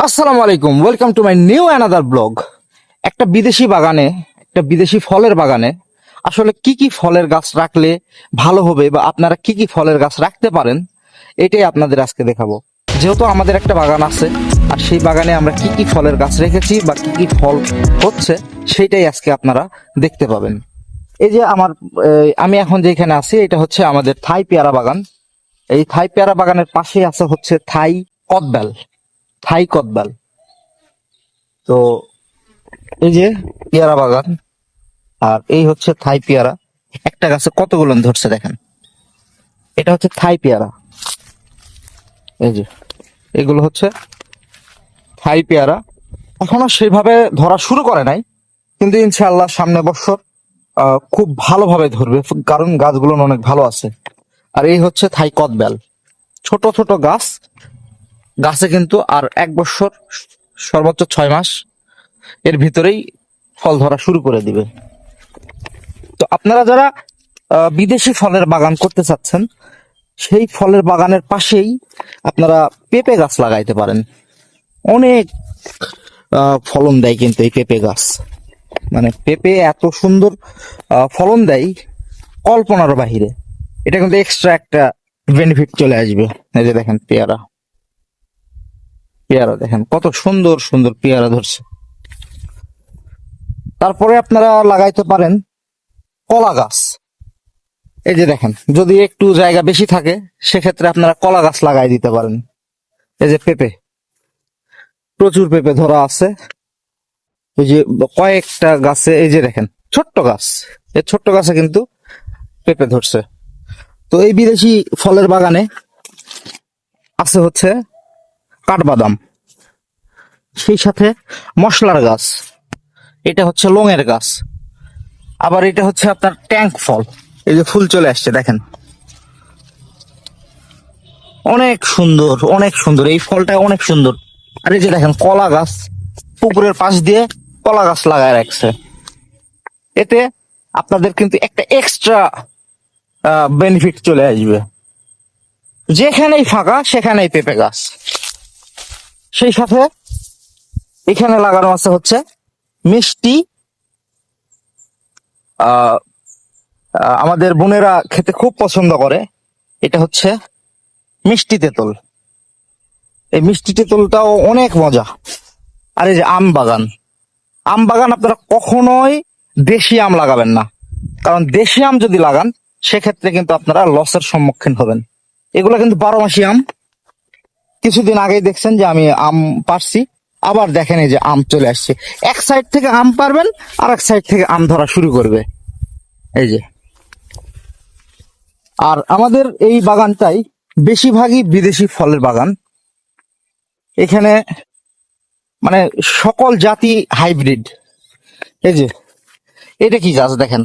আসসালামু আলাইকুম, welcome to my new another blog. একটা বিদেশি বাগানে, একটা বিদেশি ফলের বাগানে আসলে কি কি ফলের গাছ রাখলে ভালো হবে বা আপনারা কি কি ফলের গাছ রাখতে পারেন, এটাই আপনাদের আজকে দেখাবো। যেহেতু আমাদের একটা বাগান আছে আর সেই বাগানে আমরা কি কি ফলের গাছ রেখেছি বা কি কি ফল হচ্ছে সেইটাই আজকে আপনারা দেখতে পাবেন। এই যে আমি এখন যেখানে আছি এটা হচ্ছে আমাদের থাই পেয়ারা বাগান। এই থাই পেয়ারা বাগানের পাশে আছে হচ্ছে কদবেল থাই কদবেল। তো এই যে পেয়ারা বাগান, আর এই হচ্ছে থাই পেয়ারা। একটা গাছে কতগুলো ধরছে দেখেন, এটা হচ্ছে থাই পেয়ারা। এই যে এগুলো হচ্ছে থাই পেয়ারা, এখনো সেভাবে ধরা শুরু করে নাই, কিন্তু ইনশাআল্লাহ সামনে বছর খুব ভালোভাবে ধরবে, কারণ গাছগুলো অনেক ভালো আছে। আর এই হচ্ছে থাই কদবেল, ছোট ছোট গাছ, গাছে কিন্তু আর 1 বছর সর্বোচ্চ 6 মাস এর ভিতরেই ফল ধরা শুরু করে দিবে। তো আপনারা যারা বিদেশি ফলের বাগান করতে চাচ্ছেন, সেই ফলের বাগানের পাশেই আপনারা পেঁপে গাছ লাগাইতে পারেন। অনেক ফলন দেয় কিন্তু এই পেঁপে গাছ, মানে পেঁপে এত সুন্দর ফলন দেয় কল্পনার বাহিরে। এটা কিন্তু এক্সট্রা একটা বেনিফিট চলে আসবে। এই যে দেখেন পেয়ারা, পেয়ারা দেখেন কত সুন্দর সুন্দর পেয়ারা ধরছে। তারপরে আপনারা লাগাইতে পারেন কলা গাছ। এই যে দেখেন, যদি একটু জায়গা বেশি থাকে সেক্ষেত্রে আপনারা কলা গাছ লাগাই দিতে পারেন। এই যে পেঁপে, প্রচুর পেঁপে ধরা আছে। এই যে কয়েকটা গাছে, এই যে দেখেন ছোট্ট গাছ, এই ছোট্ট গাছে কিন্তু পেঁপে ধরছে। তো এই বিদেশি ফলের বাগানে আছে হচ্ছে কাঠবাদাম, সেই সাথে মশলার গাছ, এটা হচ্ছে লঙের গাছ, আবার এটা হচ্ছে আপনার ট্যাঙ্ক ফল। এই যে ফুল চলে আসছে দেখেন, অনেক সুন্দর অনেক সুন্দর, এই ফলটা অনেক সুন্দর। আর এই যে দেখেন কলা গাছ, পুকুরের পাশ দিয়ে কলা গাছ লাগায় রাখছে। এতে আপনাদের কিন্তু একটা এক্সট্রা বেনিফিট চলে আসবে, যেখানেই ফাঁকা সেখানেই পেঁপে গাছ। সেই সাথে এখানে লাগানো আছে হচ্ছে মিষ্টি, আহ আমাদের বোনেরা খেতে খুব পছন্দ করে, এটা হচ্ছে মিষ্টি তেঁতুল। এই মিষ্টি তেঁতুলটাও অনেক মজা। আর এই যে আম বাগান, আম বাগান আপনারা কখনোই দেশি আম লাগাবেন না, কারণ দেশি আম যদি লাগান সেক্ষেত্রে কিন্তু আপনারা লসের সম্মুখীন হবেন। এগুলো কিন্তু 12 মাসি আম। কিছুদিন আগেই দেখছেন যে আমি আম পারছি, আবার দেখেন এই যে আম চলে আসছে। এক সাইড থেকে আম পারবেন, আর এক সাইড থেকে আম ধরা শুরু করবে। এই যে, আর আমাদের এই বাগানটাই বেশিরভাগই বিদেশি ফলের বাগান। এখানে মানে সকল জাতি হাইব্রিড। এই যে এটা কি গাছ দেখেন,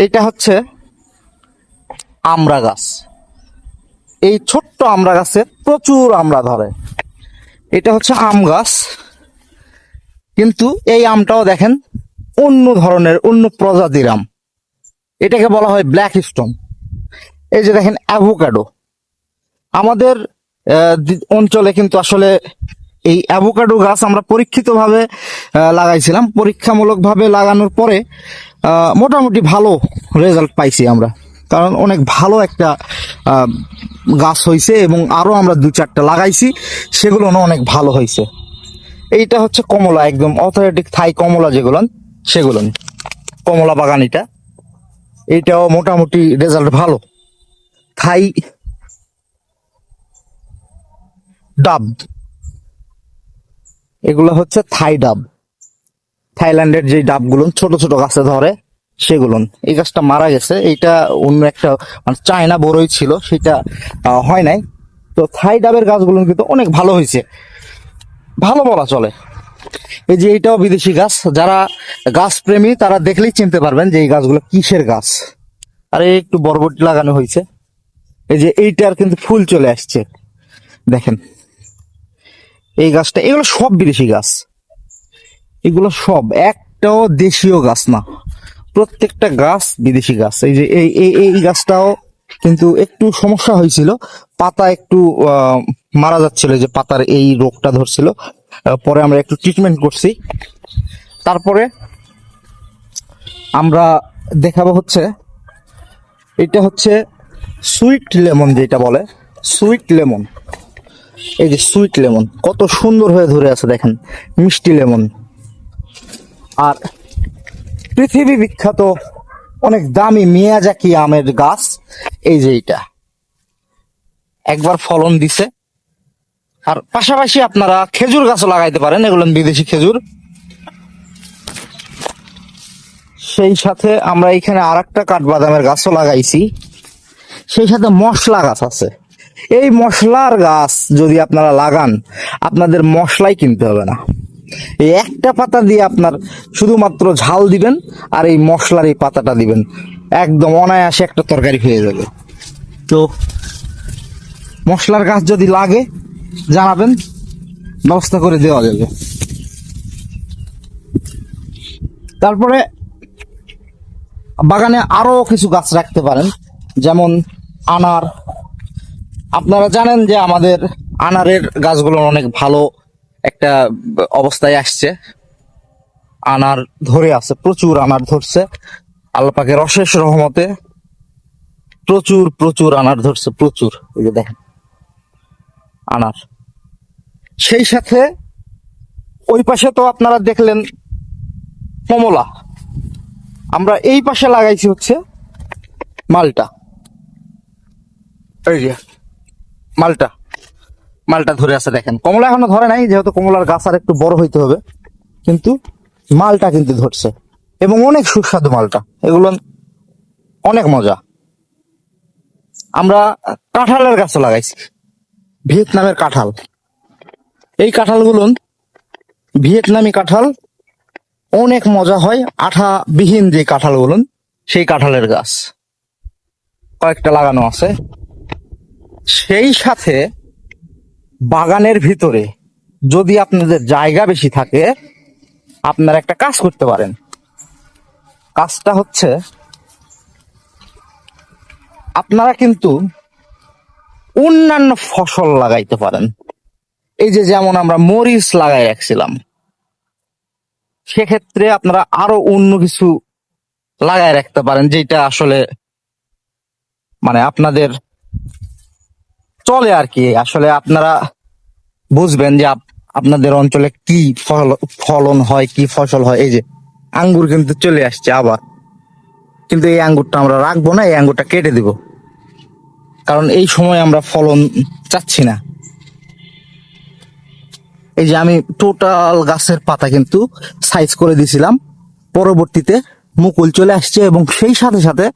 এটা হচ্ছে আমড়া গাছ। এই ছোট্ট আমড়া গাছে প্রচুর আমড়া ধরে। এটা হচ্ছে আম গাছ, কিন্তু এই আমটাও দেখেন অন্য ধরনের, অন্য প্রজাতির আম, এটাকে বলা হয় ব্ল্যাক স্টোন। এই যে দেখেন অ্যাভোকাডো, আমাদের অঞ্চলে কিন্তু আসলে এই অ্যাভোকাডো গাছ আমরা পরীক্ষিতভাবে লাগাইছিলাম। পরীক্ষামূলকভাবে লাগানোর পরে মোটামুটি ভালো রেজাল্ট পাইছি আমরা, কারণ অনেক ভালো একটা গাছ হয়েছে, এবং আরো আমরা 2-4টা লাগাইছি, সেগুলো অনেক ভালো হয়েছে। এইটা হচ্ছে কমলা, একদম অথেন্টিক থাই কমলা, যেগুলো সেগুলো কমলা বাগান। এইটাও মোটামুটি রেজাল্ট ভালো। থাই ডাব, এগুলো হচ্ছে থাই ডাব, থাইল্যান্ডের যে ডাবগুলো ছোট ছোট গাছে ধরে সেগুলো। এই গাছটা মারা গেছে, এইটা অন্য একটা মানে চায়না বড়ই ছিল, সেটা হয় নাই। তো থাই ডাবের গাছগুলো কিন্তু অনেক ভালো হয়েছে, ভালো বলা চলে। এই যে এইটাও বিদেশি গাছ, যারা গাছ প্রেমী তারা দেখলেই চিনতে পারবেন যে এই গাছগুলো কিসের গাছ। আর এই একটু বরবটি লাগানো হয়েছে। এই যে এইটার কিন্তু ফুল চলে আসছে দেখেন, এই গাছটা, এগুলো সব বিদেশি গাছ, এগুলো সব একটাও দেশীয় গাছ না, প্রত্যেকটা গাছ বিদেশি গাছ। এই যে এই এই এই গাছটাও কিন্তু একটু সমস্যা হয়েছিল, পাতা একটু মারা যাচ্ছিল, যে পাতার এই রোগটা ধরছিল। পরে আমরা একটু ট্রিটমেন্ট করছি। তারপরে আমরা দেখাবো হচ্ছে, এটা হচ্ছে সুইট লেমন, যেটা বলে সুইট লেমন। এই যে সুইট লেমন কত সুন্দর হয়ে ধরে আছে দেখেন, মিষ্টি লেমন। আর পৃথিবী বিখ্যাত অনেক দামি মিয়াজাকি আমের গাছ, এই যে এইটা একবার ফলন দিছে। আর পাশাপাশি আপনারা খেজুর গাছও লাগাইতে পারেন, এগুলো বিদেশি খেজুর। সেই সাথে আমরা এখানে আর একটা কাঠবাদামের গাছও লাগাইছি, সেই সাথে মশলা গাছ আছে। এই মশলার গাছ যদি আপনারা লাগান, আপনাদের মশলাই কিনতে হবে না। এই একটা পাতা দিয়ে আপনার শুধুমাত্র ঝাল দিবেন আর এই মশলার এই পাতাটা দিবেন, একদম অনায়াসে একটা তরকারি হয়ে যাবে। তো মশলার গাছ যদি লাগে জানাবেন, ব্যবস্থা করে দেওয়া যাবে। তারপরে বাগানে আরো কিছু গাছ রাখতে পারেন, যেমন আনার। আপনারা জানেন যে আমাদের আনারের গাছগুলো অনেক ভালো একটা অবস্থায় আসছে, আনার ধরে আছে, প্রচুর আনার ধরছে আল্লাহ পাকের অশেষ রহমতে। প্রচুর প্রচুর আনার ধরছে, প্রচুর। এই যে দেখেন আনার। সেই সাথে ওই পাশে তো আপনারা দেখলেন কমলা, আমরা এই পাশে লাগাইছি হচ্ছে মালটা। এই যে মালটা, মালটা ধরে আছে দেখেন। কমলা এখনো ধরে নাই, যেহেতু কমলার গাছ আর একটু বড় হইতে হবে, কিন্তু মালটা কিন্তু ধরছে এবং অনেক সুস্বাদু মালটা, এগুলো অনেক মজা। আমরা কাঁঠালের গাছও লাগাইছি, ভিয়েতনামের কাঁঠাল। এই কাঁঠালগুলো ভিয়েতনামি কাঁঠাল, অনেক মজা হয়, আঠা বিহীন যে কাঁঠালগুলো, সেই কাঁঠালের গাছ কয়েকটা লাগানো আছে। সেই সাথে বাগানের ভিতরে যদি আপনাদের জায়গা বেশি থাকে, আপনারা একটা কাজ করতে পারেন। কাজটা হচ্ছে, আপনারা কিন্তু অন্যান্য ফসল লাগাইতে পারেন। এই যে যেমন আমরা মরিচ লাগাই রাখছিলাম, সেক্ষেত্রে আপনারা আরো অন্য কিছু লাগাই রাখতে পারেন, যেটা আসলে মানে আপনাদের চলে আর কি। আসলে আপনারা বুঝবেন যে আপনাদের অঞ্চলে কি ফলন হয়, কি ফসল হয়। এই যে আঙ্গুর কিন্তু চলে আসছে আবার, কিন্তু এই আঙ্গুরটা আমরা রাখবো না, এই আঙ্গুরটা কেটে দিব, কারণ এই সময় আমরা ফলন চাচ্ছি না। এই যে আমি টোটাল গাছের পাতা কিন্তু সাইজ করে দিছিলাম, পরবর্তীতে মুকুল চলে আসছে এবং সেই সাথে সাথে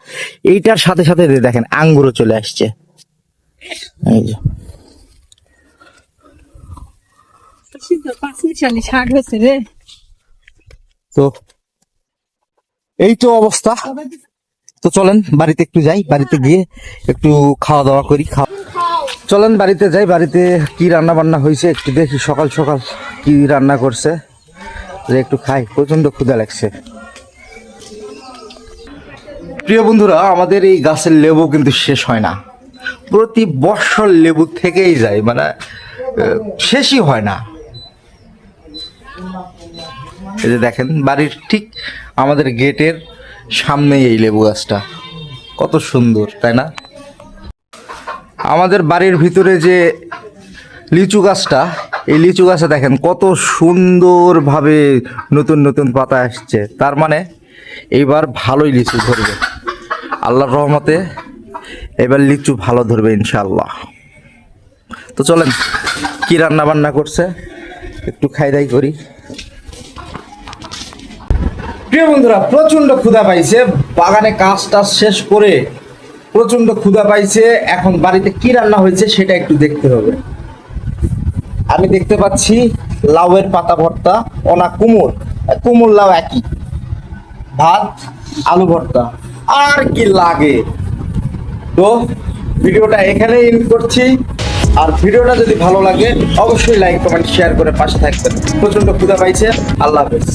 এইটার সাথে সাথে দেখেন আঙ্গুরও চলে আসছে। এই যে তো এই তো অবস্থা। তো চলেন বাড়িতে একটু যাই, বাড়িতে গিয়ে একটু খাওয়া দাওয়া করি। চলেন বাড়িতে যাই, বাড়িতে কি রান্না বান্না হয়েছে একটু দেখি, সকাল সকাল কি রান্না করছে, যে একটু খাই, প্রচন্ড ক্ষুধা লাগছে। প্রিয় বন্ধুরা, আমাদের এই গাছের লেবু কিন্তু শেষ হয় না, প্রতি বছর লেবু থেকেই যায়, মানে শেষই হয় না। এই যে দেখেন বাড়ির ঠিক আমাদের গেটের সামনেই এই লেবু গাছটা, কত সুন্দর তাই না? আমাদের বাড়ির ভিতরে যে লিচু গাছটা, এই লিচু গাছে দেখেন কত সুন্দরভাবে নতুন নতুন পাতা আসছে, তার মানে এইবার ভালোই লিচু ধরবে আল্লাহর রহমতে, এবার লিচু ভালো ধরবে ইনশাআল্লাহ। তো চলেন কি রান্না বান্না করছে একটু খাই দাই করি। প্রিয় বন্ধুরা, প্রচন্ড ক্ষুধা পাইছে, বাগানে কাজ টাজ শেষ করে প্রচন্ড ক্ষুধা পাইছে। এখন বাড়িতে কি রান্না হয়েছে সেটা একটু দেখতে হবে। আমি দেখতে পাচ্ছি লাউয়ের পাতা ভর্তা, ওনা কুমড়, কুমড় লাউ একই, ভাত, আলু ভর্তা, আর কি লাগে। তো ভিডিওটা এখানেই এন্ড করছি। আর ভিডিওটা যদি ভালো লাগে অবশ্যই লাইক কমেন্ট শেয়ার করে পাশে থাকবেন। প্রচন্ড ক্ষুধা পাইছে। আল্লাহ হাফেজ।